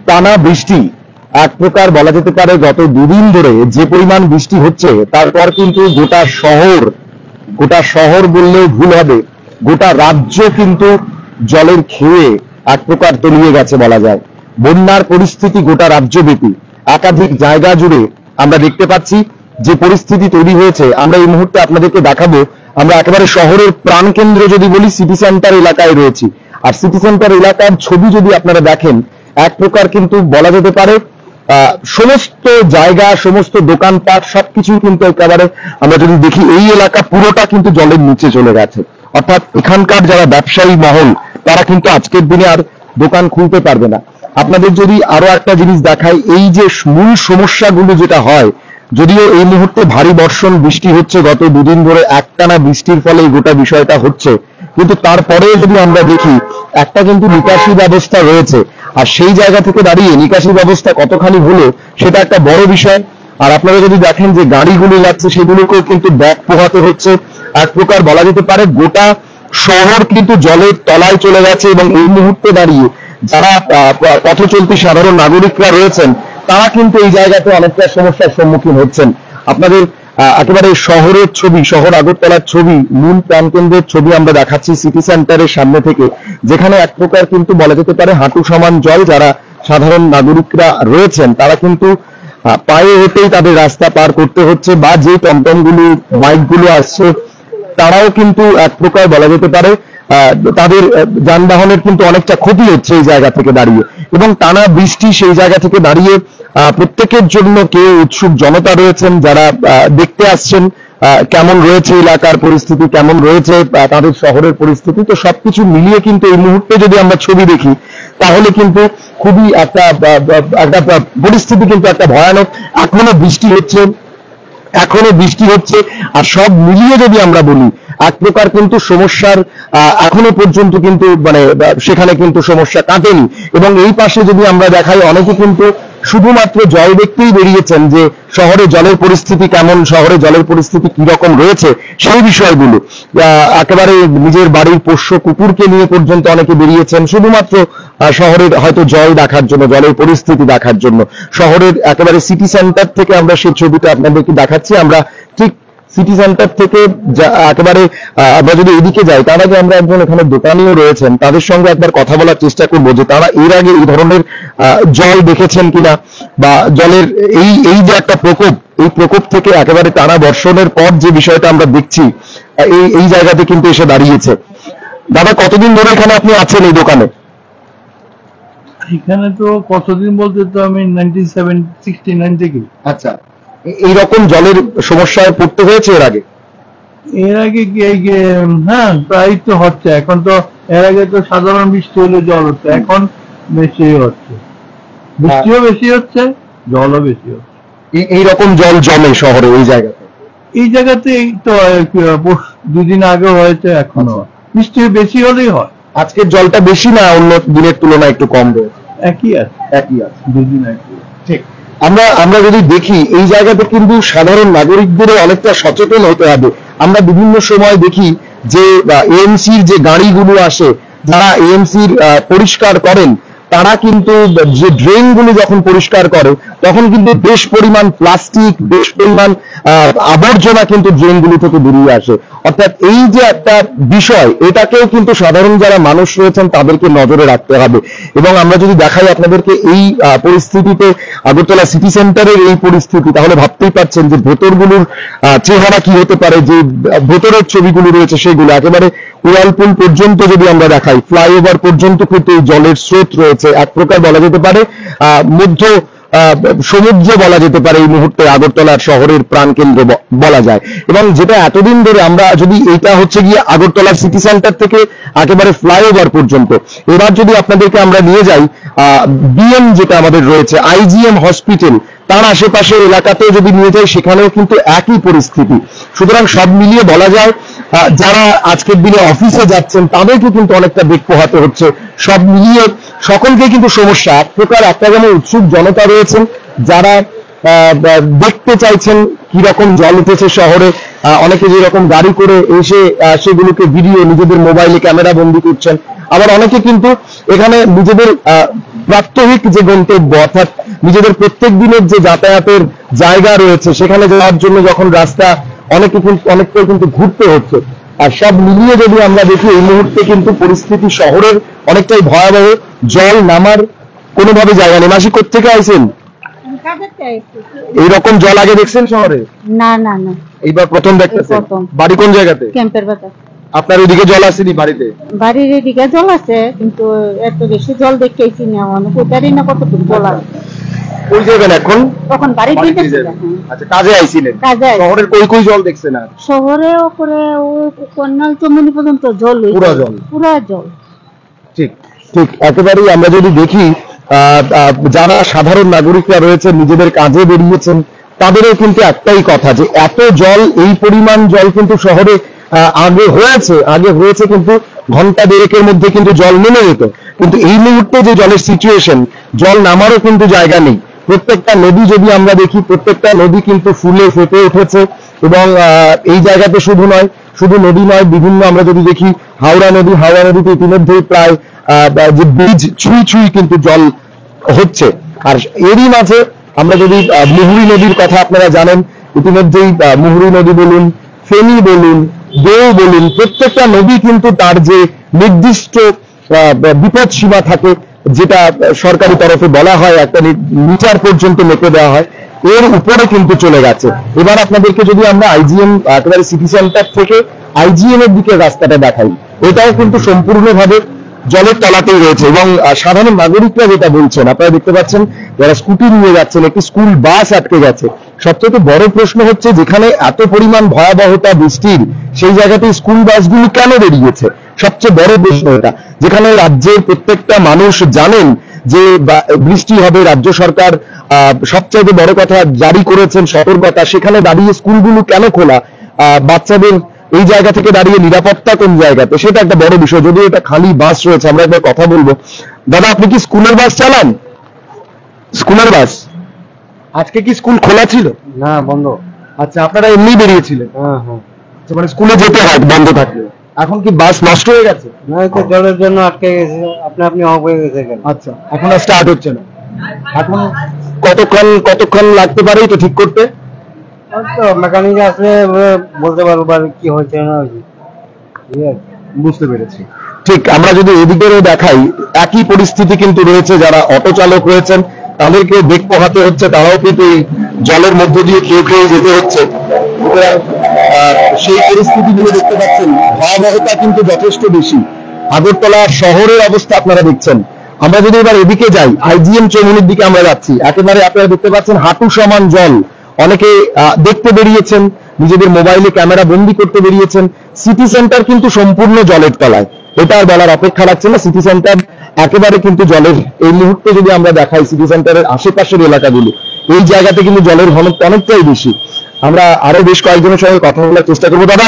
টানা বৃষ্টি এক প্রকার বলা যেতে পারে গত দুদিন ধরে যে পরিমাণ বৃষ্টি হচ্ছে তারপর কিন্তু গোটা শহর বললেও ভুল হবে, গোটা রাজ্য কিন্তু জলের খেয়ে এক প্রকার তলিয়ে গেছে বলা যায়। বন্যার পরিস্থিতি গোটা রাজ্যব্যাপী একাধিক জায়গা জুড়ে আমরা দেখতে পাচ্ছি যে পরিস্থিতি তৈরি হয়েছে। আমরা এই মুহূর্তে আপনাদেরকে দেখাবো, আমরা একেবারে শহরের প্রাণকেন্দ্র যদি বলি সিটি সেন্টার এলাকায় রয়েছি। আর সিটি সেন্টার এলাকার ছবি যদি আপনারা দেখেন, এক প্রকার কিন্তু বলা যেতে পারে সমস্ত জায়গা, সমস্ত দোকানপাট সবকিছু কিন্তু একেবারে আমরা যদি দেখি এই এলাকা পুরোটা কিন্তু জলের নিচে চলে গেছে। অর্থাৎ এখানকার যারা ব্যবসায়ী মহল তারা কিন্তু আজকের দিনে আর দোকান খুলতে পারবে না। আপনাদের যদি আরো একটা জিনিস দেখাই, এই যে মূল সমস্যাগুলো যেটা হয়, যদিও এই মুহূর্তে ভারী বর্ষণ বৃষ্টি হচ্ছে, গত দুদিন ধরে একটানা বৃষ্টির ফলে এই গোটা বিষয়টা হচ্ছে, কিন্তু তারপরে যদি আমরা দেখি একটা কিন্তু নিকাশি ব্যবস্থা রয়েছে। আর সেই জায়গা থেকে দাঁড়িয়ে নিকাশি ব্যবস্থা কতখানি হলো সেটা একটা বড় বিষয়। আর আপনারা যদি দেখেন যে গাড়িগুলো যাচ্ছে সেগুলোকেও কিন্তু ব্যাগ পোহাতে হচ্ছে। এক প্রকার বলা যেতে পারে গোটা শহর কিন্তু জলের তলায় চলে গেছে। এবং এই মুহূর্তে দাঁড়িয়ে যারা পথচলতি সাধারণ নাগরিকরা রয়েছেন তারা কিন্তু এই জায়গাতে অনেকটা সমস্যার সম্মুখীন হচ্ছেন। আপনাদের একেবারে শহরের ছবি, শহর আগরতলার ছবি, মূল প্রাণকেন্দ্রের ছবি আমরা দেখাচ্ছি সিটি সেন্টারের সামনে থেকে, যেখানে এক প্রকার কিন্তু বলা যেতে পারে হাঁটু সমান জল। যারা সাধারণ নাগরিকরা রয়েছেন তারা কিন্তু পায়ে হেঁটেই তাদের রাস্তা পার করতে হচ্ছে, বা যে টমটমগুলো বাইকগুলো আসছে তারাও কিন্তু এক প্রকার বলা যেতে পারে তাদের যানবাহনের কিন্তু অনেকটা ক্ষতি হচ্ছে এই জায়গা থেকে দাঁড়িয়ে। এবং টানা বৃষ্টি সেই জায়গা থেকে দাঁড়িয়ে প্রত্যেকের জন্য কেউ উৎসুক জনতা রয়েছেন যারা দেখতে আসছেন কেমন রয়েছে এলাকার পরিস্থিতি, কেমন রয়েছে তাদের শহরের পরিস্থিতি। তো সবকিছু মিলিয়ে কিন্তু এই মুহূর্তে যদি আমরা ছবি দেখি তাহলে কিন্তু খুবই একটা পরিস্থিতি কিন্তু একটা ভয়ানক। এখনো বৃষ্টি হচ্ছে আর সব মিলিয়ে যদি আমরা বলি এক প্রকার কিন্তু সমস্যার এখনো পর্যন্ত কিন্তু মানে সেখানে কিন্তু সমস্যা কাটেনি। এবং এই পাশে যদি আমরা দেখাই, অনেকে কিন্তু শুধুমাত্র জল দেখতেই বেরিয়েছেন যে শহরে জলের পরিস্থিতি কেমন, শহরে জলের পরিস্থিতি কি রকম রয়েছে সেই বিষয়গুলো। একেবারে নিজের বাড়ির পোষ্য কুকুরকে নিয়ে পর্যন্ত অনেকে বেরিয়েছেন শুধুমাত্র শহরের হয়তো জল দেখার জন্য, জলের পরিস্থিতি দেখার জন্য। শহরের একেবারে সিটি সেন্টার থেকে আমরা সেই ছবিটা আপনাদেরকে দেখাচ্ছি। আমরা ঠিক সিটি সেন্টার থেকে একেবারে আমরা যদি এদিকে যাই, তার আগে আমরা একজন এখানে দোকানিও রয়েছেন, তাদের সঙ্গে একবার কথা বলার চেষ্টা করবো যে তারা এর আগে এই ধরনের জল দেখেছেন কিনা, বা জলের এই যে একটা প্রকোপ, এই প্রকোপ থেকে একেবারে টানা বর্ষণের পর যে বিষয়টা আমরা দেখছি এই জায়গাতে কিন্তু এসে দাঁড়িয়েছে। দাদা, কতদিন ধরে এখানে আপনি আছেন এই দোকানে? এখানে তো কতদিন বলতে তো আমি 1969 থেকে। আচ্ছা, এইরকম জলের সমস্যায় পড়তে হয়েছে এর আগে? এর আগে হ্যাঁ প্রায় তো হচ্ছে। এখন তো এর আগে তো সাধারণ বৃষ্টি হলে জল হচ্ছে, এখন বেশি হচ্ছে, বৃষ্টিও বেশি হচ্ছে, জলও বেশি হচ্ছে। এইরকম জল জমে শহরে এই জায়গাতে তো দুদিন আগে হয়েছে, এখনো বৃষ্টি বেশি হলেই হয়। আজকের জলটা বেশি না অন্য দিনের তুলনায় একটু কম রয়েছে? একই আছে দুদিন একই। ঠিক। আমরা যদি দেখি এই জায়গাতে কিন্তু সাধারণ নাগরিকদের অনেকটা সচেতন হতে হবে। আমরা বিভিন্ন সময় দেখি যে এএমসির যে গাড়িগুলো আসে, যারা এএমসির পরিষ্কার করেন, তারা কিন্তু যে ড্রেনগুলো যখন পরিষ্কার করে তখন কিন্তু বেশ পরিমাণ প্লাস্টিক, বেশ পরিমাণ আবর্জনা কিন্তু ড্রেনগুলো থেকে বেরিয়ে আসে। অর্থাৎ এই যে একটা বিষয়, এটাকেও কিন্তু সাধারণ যারা মানুষ রয়েছেন তাদেরকে নজরে রাখতে হবে। এবং আমরা যদি দেখাই আপনাদেরকে এই পরিস্থিতিতে আগরতলা সিটি সেন্টারের এই পরিস্থিতি, তাহলে ভাবতেই পারছেন যে ভেতরগুলোর চেহারা কি হতে পারে। যে ভেতরের ছবিগুলো রয়েছে সেগুলো একেবারে উড়ালপুল পর্যন্ত যদি আমরা দেখাই, ফ্লাইওভার পর্যন্ত কিন্তু এই জলের স্রোত রয়েছে। এক প্রকার বলা যেতে পারে মধ্য সমুদ্র বলা যেতে পারে এই মুহূর্তে আগরতলার শহরের প্রাণকেন্দ্র বলা যায়। এবং যেটা এতদিন ধরে আমরা যদি, এইটা হচ্ছে গিয়ে আগরতলার সিটি সেন্টার থেকে একেবারে ফ্লাইওভার পর্যন্ত। এবার যদি আপনাদেরকে আমরা নিয়ে যাই বিএম যেটা আমাদের রয়েছে আইজিএম হসপিটাল, তার আশেপাশের এলাকাতেও যদি নিয়ে যাই সেখানেও কিন্তু একই পরিস্থিতি। সুতরাং সব মিলিয়ে বলা যায় যারা আজকের দিনে অফিসে যাচ্ছেন তাদেরকে কিন্তু অনেকটা বেগ পোহাতে হচ্ছে। সব মিলিয়ে সকলকে কিন্তু সমস্যা। এক প্রকার একটা যেমন উৎসুক জনতা রয়েছেন যারা দেখতে চাইছেন কিরকম জল উঠেছে শহরে, অনেকে যেরকম গাড়ি করে এসে সেগুলোকে ভিডিও নিজেদের মোবাইলে ক্যামেরা বন্দি করছেন। আবার অনেকে কিন্তু এখানে নিজেদের প্রাত্যহিক যে গন্তব্য, অর্থাৎ নিজেদের প্রত্যেক দিনের যে যাতায়াতের জায়গা রয়েছে সেখানে যাওয়ার জন্য যখন রাস্তা অনেকটাই কিন্তু ঘুরতে হচ্ছে। আর সব মিলিয়ে যদি আমরা দেখি এই মুহূর্তে কিন্তু পরিস্থিতি শহরের অনেকটাই ভয়াবহ, জল নামার কোনোভাবে জায়গা নেই। মাসি কোত্থেকে আইছেন? এইরকম জল আগে দেখছেন শহরে? না না না, এইবার প্রথম দেখতেছেন? প্রথম। বাড়ি কোন জায়গাতে? ক্যাম্পের বাজার। আপনার ওইদিকে জল আসেনি বাড়িতে? বাড়ির এদিকে জল আছে, কিন্তু এত বেশি জল দেখতেছি না, অনেক কোথারই না কতটুকু জল আছে। কই যাবেন এখন? তখন বাড়ি বাড়িতে দিকে যাবেন। আচ্ছা, কাজে আইছিলেন? কাজে আইছি। শহরের কই কই জল দেখছেন? আর শহরে ওপরে ওই কন্যাল চমনি পর্যন্ত জল হয়েছে। পুরা জল? পুরা জল। ঠিক ঠিক, একেবারেই আমরা যদি দেখি যারা সাধারণ নাগরিকরা রয়েছেন নিজেদের কাজে বেরিয়েছেন তাদেরও কিন্তু একটাই কথা যে এত জল, এই পরিমাণ জল কিন্তু শহরে আগে হয়েছে কিন্তু ঘন্টা দেড়েকের মধ্যে কিন্তু জল নেমে যেত, কিন্তু এই মুহূর্তে যে জলের সিচুয়েশন, জল নামারও কিন্তু জায়গা নেই। প্রত্যেকটা নদী যদি আমরা দেখি, প্রত্যেকটা নদী কিন্তু ফুলে ফেটে উঠেছে এবং এই জায়গাতে শুধু নদী নয়, বিভিন্ন আমরা যদি দেখি হাওড়া নদীতে ইতিমধ্যেই প্রায় যে ব্রিজ ছুঁই কিন্তু জল হচ্ছে। আর এরই মাঝে আমরা যদি মুহুরী নদীর কথা আপনারা জানেন, ইতিমধ্যেই মুহুরী নদী বলুন, ফেনী বলুন, দেও বলুন, প্রত্যেকটা নদী কিন্তু তার যে নির্দিষ্ট বিপদ সীমা থাকে, যেটা সরকারি তরফে বলা হয় একটা মিটার পর্যন্ত মেপে দেওয়া হয়, এর উপরে কিন্তু চলে গেছে। এবার আপনাদেরকে যদি আমরা আইজিএম একেবারে সিটি সেন্টার থেকে আইজিএম এর দিকে রাস্তাটা দেখাই, এটাও কিন্তু সম্পূর্ণভাবে জলের তলাতেই রয়েছে। এবং সাধারণ নাগরিকরা যেটা বলছেন, আপনারা দেখতে পাচ্ছেন যারা স্কুটি নিয়ে যাচ্ছেন, একটি স্কুল বাস আটকে গেছে। সবচেয়ে বড় প্রশ্ন হচ্ছে, যেখানে এত পরিমাণ ভয়াবহতা বৃষ্টির, সেই জায়গাতে স্কুল বাসগুলো কেন বেরিয়েছে? সবচেয়ে বড় প্রশ্ন এটা। যেখানে রাজ্যের প্রত্যেকটা মানুষ জানেন যে বৃষ্টি হবে, রাজ্য সরকার সবচেয়ে বড় কথা জারি করেছেন সতর্কতা, সেখানে দাঁড়িয়ে স্কুলগুলো কেন খোলা? বাচ্চাদের এই জায়গা থেকে দাঁড়িয়ে নিরাপত্তা কোন জায়গাতে, সেটা একটা বড় বিষয়। যদিও এটা খালি বাস রয়েছে, আমরা একবার কথা বলবো। দাদা, আপনি কি স্কুলের বাস চালান? স্কুলের বাস আজকে কি স্কুল খোলা ছিল? না, বন্ধ। আচ্ছা, আপনারা এমনি বেরিয়েছিলেন? হ্যাঁ হ্যাঁ। আচ্ছা, মানে স্কুলে যেতে হয় বন্ধ থাকলে। এখন কি বাস নষ্ট হয়ে গেছে? না, তো জলের জন্য আটকে গেছে, আপনি অফ হয়ে গেছে। আচ্ছা, এখন আর স্টার্ট হচ্ছে না। এখন কতক্ষণ লাগতে পারে এটা ঠিক করতে? মেকানিক আসলে বলতে পারবো কি হয়েছে না হয়েছে। বুঝতে পেরেছি। ঠিক, আমরা যদি এদিকেও দেখাই, একই পরিস্থিতি কিন্তু রয়েছে। যারা অটো চালক রয়েছেন তাদেরকে বেগ পোহাতে হচ্ছে, তারাও কিন্তু এই জলের মধ্য দিয়ে খেয়ে যেতে হচ্ছে। সেই পরিস্থিতিগুলো দেখতে পাচ্ছেন, ভয়াবহতা কিন্তু যথেষ্ট বেশি। আগরতলা শহরের অবস্থা আপনারা দেখছেন। আমরা যদি এবার এদিকে যাই, আইজিএম চৌমুহনীর দিকে আমরা যাচ্ছি, একেবারে আপনারা দেখতে পাচ্ছেন হাঁটু সমান জল। অনেকে দেখতে বেরিয়েছেন, নিজেদের মোবাইলে ক্যামেরা বন্দি করতে বেরিয়েছেন। সিটি সেন্টার কিন্তু সম্পূর্ণ জলের তলায়, এটা আর বলার অপেক্ষা রাখছে না। সিটি সেন্টার একেবারে কিন্তু জলের, এই মুহূর্তে যদি আমরা দেখাই সিটি সেন্টারের আশেপাশের এলাকাগুলো, এই জায়গাতে কিন্তু জলের ঘনত্ব অনেকটাই বেশি। আমরা আরো বেশ কয়েকজনের সঙ্গে কথা বলার চেষ্টা করবো। দাদা,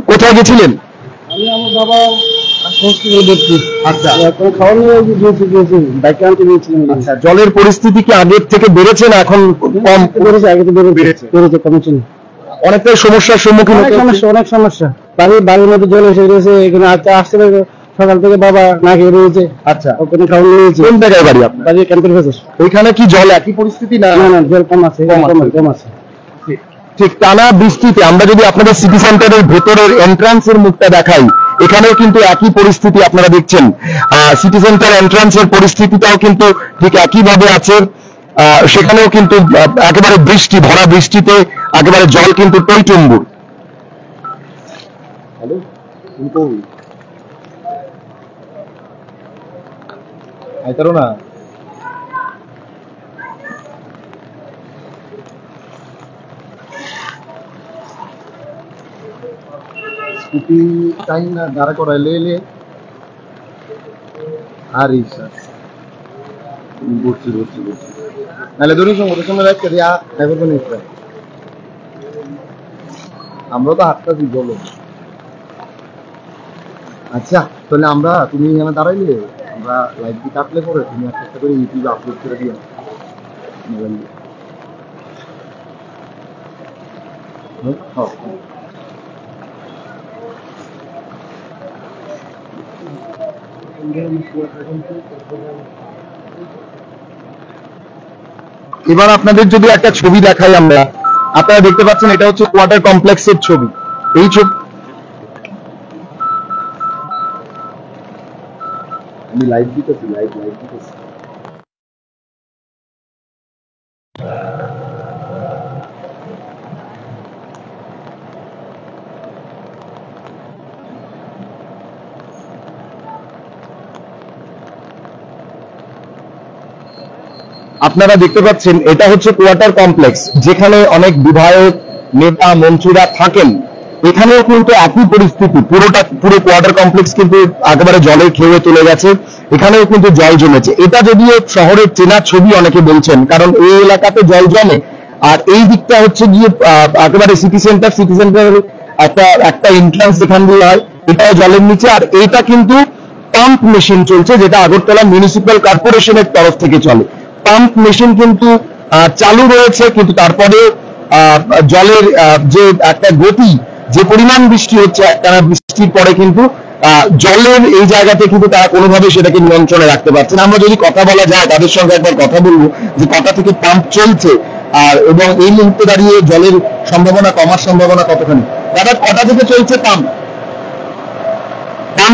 কোথায় গেছিলেন? আমি আমার বাবা আচ্ছা, আচ্ছা, জলের পরিস্থিতি কি আগের থেকে বেড়েছে না এখন কম? কমেছে। অনেকটাই সমস্যার সম্মুখীন হতে হচ্ছে। অনেক সমস্যা। বাড়ির মধ্যে জল এসে রয়েছে, এখানে আসতে সকাল থেকে বাবা না খেয়ে রয়েছে। আচ্ছা, ওখানে খাওয়ানো রয়েছে। কোন জায়গায় বাড়ি আপনার? বাড়ি ক্যাম্পের ভেতর। ওইখানে কি জল একই পরিস্থিতি না? না না, জল কম আছে, কম আছে। ঠিক, টানা বৃষ্টিতে আমরা যদি আপনাদের সিটি সেন্টারের ভেতরের এন্ট্রান্সের মুখটা দেখাই, এখানেও কিন্তু একই পরিস্থিতি আপনারা দেখছেন। সিটি সেন্টার এন্ট্রান্সের পরিস্থিতিটাও কিন্তু ঠিক একইভাবে আছে। সেখানেও কিন্তু একেবারে ভরা বৃষ্টিতে একেবারে জল কিন্তু টইটুম্বুর। না, স্কুটি টাইম না দাঁড়া করায় লে আর বুঝছি নাহলে ধরুন ওদের সঙ্গে রাখতে দিয়া ড্রাইভার করে নিতে আমরা তো হাঁটতেছি বলো। আচ্ছা, তাহলে তুমি এখানে দাঁড়াইলে আমরা লাইভ দিয়ে কাটলে পরে তুমি একটা করে ইউটিউবে আপলোড করে দিও মোবাইল দিয়ে। এবার আপনাদের যদি একটা ছবি দেখাই আমরা, আপনারা দেখতে পাচ্ছেন এটা হচ্ছে কোয়ার্টার কমপ্লেক্সের ছবি। এই ছবি লাইভ দিতেছি, লাইভ দিতেছি। আপনারা দেখতে পাচ্ছেন এটা হচ্ছে কোয়ার্টার কমপ্লেক্স, যেখানে অনেক বিধায়ক, নেতা, মন্ত্রীরা থাকেন। এখানেও কিন্তু একই পরিস্থিতি, পুরো কোয়ার্টার কমপ্লেক্স কিন্তু একেবারে জলের খেয়ে চলে গেছে। এখানেও কিন্তু জল জমেছে। এটা যদিও শহরের চেনা ছবি অনেকে বলছেন, কারণ এই এলাকাতে জল জমে। আর এই দিকটা হচ্ছে গিয়ে একেবারে সিটি সেন্টারের একটা এন্ট্রান্স এখান দিয়ে হয়, এটাও জলের নিচে। আর এইটা কিন্তু পাম্প মেশিন চলছে, যেটা আগরতলা মিউনিসিপ্যাল কর্পোরেশনের তরফ থেকে চলে। পাম্প মেশিন কিন্তু চালু রয়েছে, কিন্তু তারপরে জলের যে একটা গতি, যে পরিমাণ বৃষ্টি হচ্ছে একটানা বৃষ্টির পরে কিন্তু জলের এই জায়গাতে কিন্তু তারা কোনোভাবে সেটাকে নিয়ন্ত্রণে রাখতে পারছে না। আমরা যদি কথা বলা যায়, তাদের সঙ্গে একবার কথা বলবো যে কটা থেকে পাম্প চলছে আর এবং এই মুহূর্তে দাঁড়িয়ে জলের সম্ভাবনা কমার সম্ভাবনা কতখানি। দাদা, কটা থেকে চলছে পাম্প?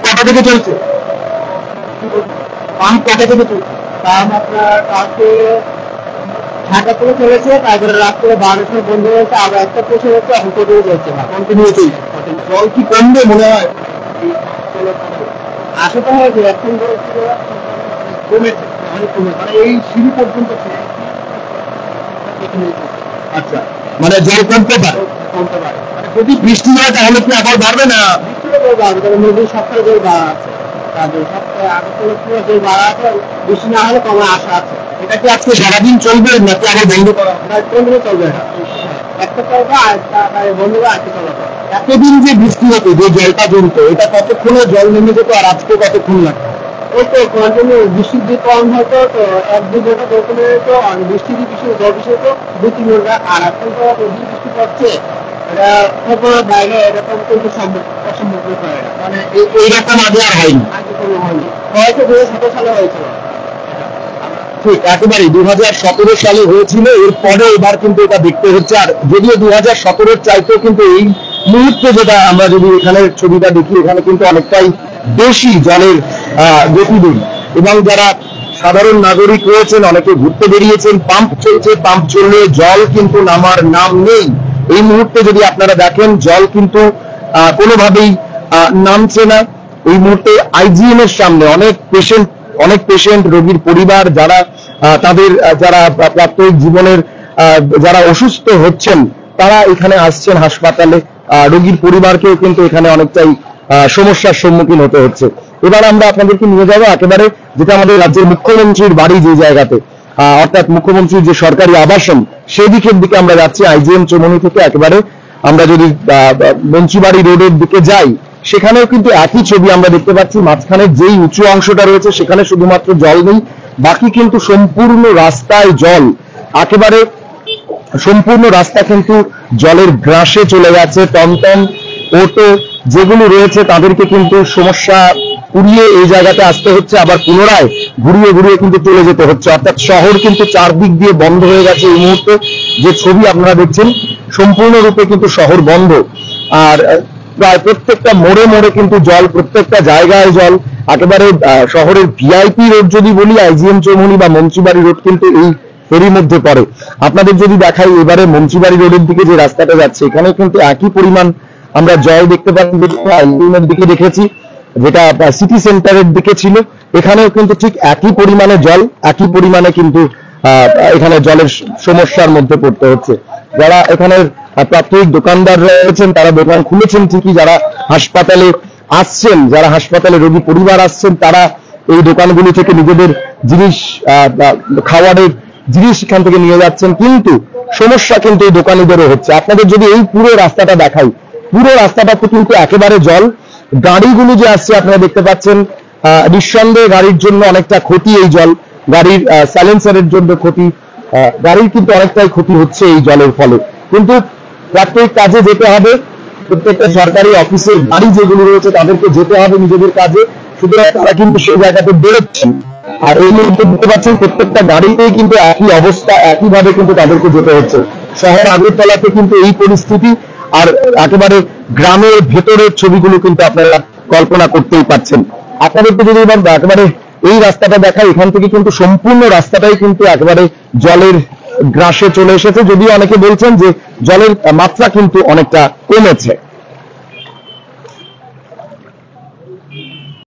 কটা থেকে চলছে? পাম্প কটা থেকে চলছে? আপনার কালকে ঢাকা থেকে চলেছে, তারপরে রাত্রে 12টায় বন্ধ হয়েছে, আবার একটা পৌঁছে হচ্ছে, এখন কন্টিনিউ চলছে না, কন্টিনিউতেই। জল কি কমবে মনে হয়? আশাটা হয়েছে এখন কমেছে, অনেক কমে, মানে এই সিঁড়ি পর্যন্ত আচ্ছা, মানে জল কমতে পারে। কমতে পারে। যদি বৃষ্টি হয় তাহলে কি আবার বাড়বে না? বৃষ্টিটা জল বাড়বে, তবে নদীর সপ্তাহে জল বাড়া আছে, সপ্তাহে আগরতলা পুরো জল বাড়া আছে, বৃষ্টি না হলে কমার আশা আছে। এটা কি আজকে সারাদিন চলবে নাকি আবার বন্ধ করা? কন্টিনিউ চলবে, একটা চলবে আর বন্ধ করে আজকে চলবে। এতদিন যে বৃষ্টি হতো, যে জলটা জমতো, এটা কতক্ষণে জল নেমে যেত আর আজকে কতক্ষণ লাগতো? ওই তো কন্টিনিউ বৃষ্টির যে কম হতো তো 1-2 ঘন্টা জল কমে যেত, আর বৃষ্টি জল বেশি হতো 2-3 ঘন্টা। আর এখন তো বৃষ্টি পড়ছে, এটা খবরের বাইরে, এরকম কিন্তু অসম্ভব হয় না, মানে এইরকম আগে আর হয়নি। আগে কোনো হয়নি, হয়তো 2017 সালে হয়েছিল। ঠিক একেবারেই 2017 সালে হয়েছিল, এরপরে এবার কিন্তু এটা দেখতে হচ্ছে। আর যদিও 2017 চাইতেও কিন্তু এই মুহূর্তে যেটা আমরা যদি এখানে ছবিটা দেখি, এখানে কিন্তু অনেকটাই বেশি জলের গতিবেগ। এবং যারা সাধারণ নাগরিক রয়েছেন, অনেকে ঘুরতে বেরিয়েছেন, পাম্প চলছে, পাম্প চললে জল কিন্তু নামার নাম নেই। এই মুহূর্তে যদি আপনারা দেখেন, জল কিন্তু কোনোভাবেই নামছে না। এই মুহূর্তে আইজিএম এর সামনে অনেক পেশেন্ট, রোগীর পরিবার, যারা তাদের যারা প্রাত্যহিক জীবনের যারা অসুস্থ হচ্ছেন, তারা এখানে আসছেন হাসপাতালে। রোগীর পরিবারকেও কিন্তু এখানে অনেকটাই সমস্যার সম্মুখীন হতে হচ্ছে। এবার আমরা আপনাদেরকে নিয়ে যাবো একেবারে, যেটা আমাদের রাজ্যের মুখ্যমন্ত্রীর বাড়ি, যে জায়গাতে অর্থাৎ মুখ্যমন্ত্রীর যে সরকারি আবাসন, সেই দিকের দিকে আমরা যাচ্ছি। আইজিএম চৌমুহনী থেকে একেবারে আমরা যদি মন্ত্রীবাড়ি রোডের দিকে যাই, সেখানেও কিন্তু একই ছবি আমরা দেখতে পাচ্ছি। মাঝখানে যেই উঁচু অংশটা রয়েছে সেখানে শুধুমাত্র জল নেই, বাকি কিন্তু সম্পূর্ণ রাস্তায় জল, একেবারে সম্পূর্ণ রাস্তা কিন্তু জলের গ্রাসে চলে গেছে। টমটম, অটো যেগুলো রয়েছে তাদেরকে কিন্তু সমস্যা পুড়িয়ে এই জায়গাতে আসতে হচ্ছে, আবার পুনরায় ঘুরিয়ে কিন্তু চলে যেতে হচ্ছে। অর্থাৎ শহর কিন্তু চারদিক দিয়ে বন্ধ হয়ে গেছে। এই মুহূর্তে যে ছবি আপনারা দেখছেন, সম্পূর্ণরূপে কিন্তু শহর বন্ধ। আর প্রায় প্রত্যেকটা মোড়ে মোড়ে কিন্তু জল, প্রত্যেকটা জায়গায় জল। একেবারে শহরের ভিআইপি রোড যদি বলি, আইজিএম চৌমুহনী বা মন্ত্রীবাড়ি রোড কিন্তু এরই মধ্যে পড়ে। আপনাদের যদি দেখাই এবারে মন্ত্রীবাড়ি রোডের দিকে যে রাস্তাটা যাচ্ছে, এখানে কিন্তু একই পরিমাণ আমরা জল দেখতে পাচ্ছি। আইজিএমের দিকে দেখেছি, যেটা সিটি সেন্টারের দিকে ছিল, এখানেও কিন্তু ঠিক একই পরিমাণে জল, একই পরিমাণে কিন্তু এখানে জলের সমস্যার মধ্যে পড়তে হচ্ছে। যারা এখানের প্রাত্যহিক দোকানদার রয়েছেন, তারা দোকান খুলেছেন ঠিকই, যারা হাসপাতালে আসছেন, যারা হাসপাতালে রোগী পরিবার আসছেন, তারা এই দোকানগুলি থেকে নিজেদের জিনিস, খাবারের জিনিস এখান থেকে নিয়ে যাচ্ছেন। কিন্তু সমস্যা কিন্তু এই দোকানিদেরও হচ্ছে। আপনাদের যদি এই পুরো রাস্তাটা দেখাই, পুরো রাস্তাটাতে কিন্তু একেবারে জল। গাড়িগুলো যে আসছে আপনারা দেখতে পাচ্ছেন, নিঃসন্দেহে গাড়ির জন্য অনেকটা ক্ষতি এই জল, গাড়ির সাইলেন্সারের জন্য ক্ষতি, গাড়ির কিন্তু অনেকটাই ক্ষতি হচ্ছে এই জলের ফলে। কিন্তু প্রাত্যহিক কাজে যেতে হবে, প্রত্যেকটা সরকারি অফিসের গাড়ি যেগুলো রয়েছে তাদেরকে যেতে হবে নিজেদের কাজে, সুতরাং তারা কিন্তু সেই জায়গাতে বেরোচ্ছেন। আর এই মুহূর্তে দেখতে পাচ্ছেন প্রত্যেকটা গাড়িতেই কিন্তু একই অবস্থা, একইভাবে কিন্তু তাদেরকে যেতে হচ্ছে। শহর আগরতলাতে কিন্তু এই পরিস্থিতি, আর একেবারে গ্রামের ভেতরের ছবিগুলো কিন্তু আপনারা কল্পনা করতেই পারছেন। আপনাদেরকে যদি এবার একেবারে এই রাস্তাটা দেখায়, এখান থেকে কিন্তু সম্পূর্ণ রাস্তাটাই কিন্তু একেবারে জলের গ্রাসে চলে এসেছে, যদিও অনেকে বলছেন যে জলের মাত্রা কিন্তু অনেকটা কমেছে।